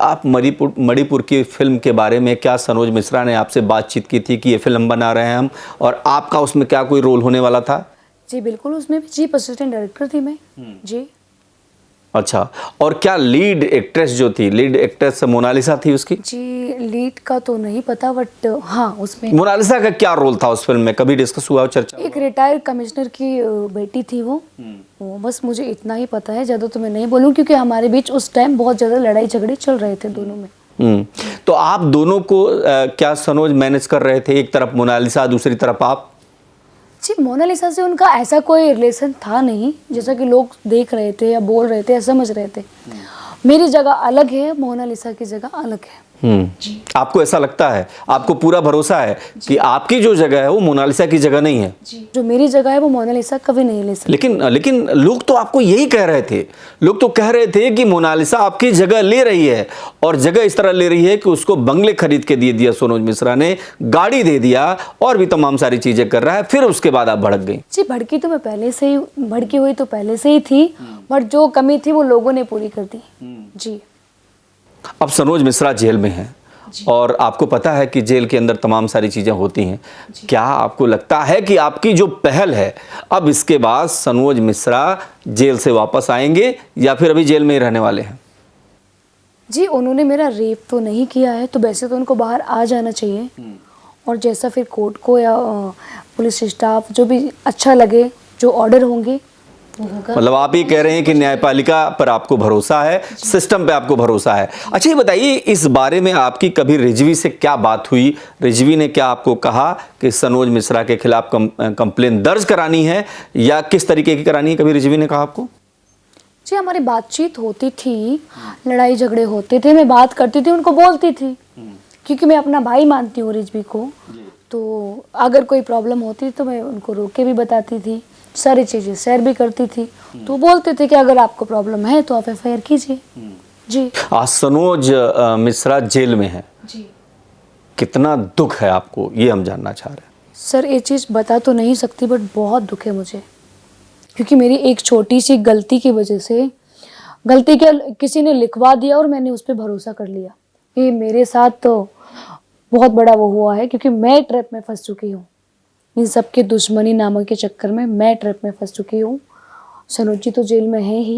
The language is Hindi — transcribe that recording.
आप मणिपुर मणिपुर की फिल्म के बारे में क्या सनोज मिश्रा ने आपसे बातचीत की थी कि ये फिल्म बना रहे हैं हम, और आपका उसमें क्या कोई रोल होने वाला था? जी बिल्कुल, उसमें भी चीफ असिस्टेंट डायरेक्टर थी मैं। जी। अच्छा, और क्या लीड एक्ट्रेस जो थी, लीड एक्ट्रेस मोनालिसा थी उसकी? जी लीड का तो नहीं पता, बट हाँ उसमें मोनालिसा का क्या रोल था उस फिल्म में? कभी डिस्कस हुआ, चर्चा? एक रिटायर्ड कमिश्नर की बेटी थी वो। बस मुझे इतना ही पता है, ज़्यादा तो मैं नहीं बोलूँ क्योंकि हमारे बीच उस टाइम बहुत ज़्यादा लड़ाई झगड़े चल रहे थे दोनों में। तो आप दोनों को क्या सनोज मैनेज कर रहे थे? एक तरफ मोनालिसा, दूसरी तरफ आप? जी मोनालिसा से उनका ऐसा कोई रिलेशन था नहीं, जैसा कि लोग देख रहे थे या बोल रहे थे या समझ रहे थे। मेरी जगह अलग है, मोनालिसा की जगह अलग है। आपको ऐसा लगता है, आपको पूरा भरोसा है कि आपकी जो जगह है वो मोनालिसा की जगह नहीं है? जी जो मेरी जगह है वो मोनालिसा कभी नहीं ले सकती। लेकिन लोग तो आपको यही कह रहे थे, लोग तो कह रहे थे कि मोनालिसा आपकी जगह ले रही है, और जगह इस तरह ले रही है कि उसको बंगले खरीद के दे दिया सनोज मिश्रा ने, गाड़ी दे दिया और भी तमाम सारी चीजें कर रहा है, फिर उसके बाद आप भड़क गई। जी भड़की तो मैं पहले से ही, भड़की हुई तो पहले से ही थी, बट जो कमी थी वो लोगों ने पूरी कर दी। जी अब सनोज मिश्रा जेल में है और आपको पता है कि जेल के अंदर तमाम सारी चीजें होती हैं। क्या आपको लगता है कि आपकी जो पहल है, अब इसके बाद सनोज मिश्रा जेल से वापस आएंगे या फिर अभी जेल में ही रहने वाले हैं? जी उन्होंने मेरा रेप तो नहीं किया है, तो वैसे तो उनको बाहर आ जाना चाहिए, और जैसा फिर कोर्ट को या पुलिस स्टाफ जो भी अच्छा लगे, जो ऑर्डर होंगे वो होगा। मतलब आप ये कह रहे हैं कि न्यायपालिका पर आपको भरोसा है, सिस्टम पे आपको भरोसा है। अच्छा ये बताइए, इस बारे में आपकी कभी रिजवी से क्या बात हुई? रिजवी ने क्या आपको कहा कि सनोज मिश्रा के खिलाफ कंप्लेन दर्ज करानी है या किस तरीके की करानी है? कभी रिजवी ने कहा आपको? जी हमारी बातचीत होती थी, लड़ाई झगड़े होते थे, मैं बात करती थी, उनको बोलती थी, क्योंकि मैं अपना भाई मानती हूँ रिजवी को। तो अगर कोई प्रॉब्लम होती तो मैं उनको रोक के भी बताती थी, सारी चीज़ें शेयर भी करती थी। तो बोलते थे कि अगर आपको प्रॉब्लम है तो आप FIR कीजिए। जी आज सनोज मिश्रा जेल में है, जी कितना दुख है आपको, ये हम जानना चाह रहे हैं। सर ये चीज़ बता तो नहीं सकती, बट बहुत दुख है मुझे, क्योंकि मेरी एक छोटी सी गलती की वजह से, गलती के किसी ने लिखवा दिया और मैंने उस पर भरोसा कर लिया। ये मेरे साथ तो बहुत बड़ा वो हुआ है, क्योंकि मैं ट्रैप में फंस चुकी हूँ। इन सब के दुश्मनी नामक के चक्कर में मैं ट्रैप में फंस चुकी हूँ। सनोज जी तो जेल में है ही।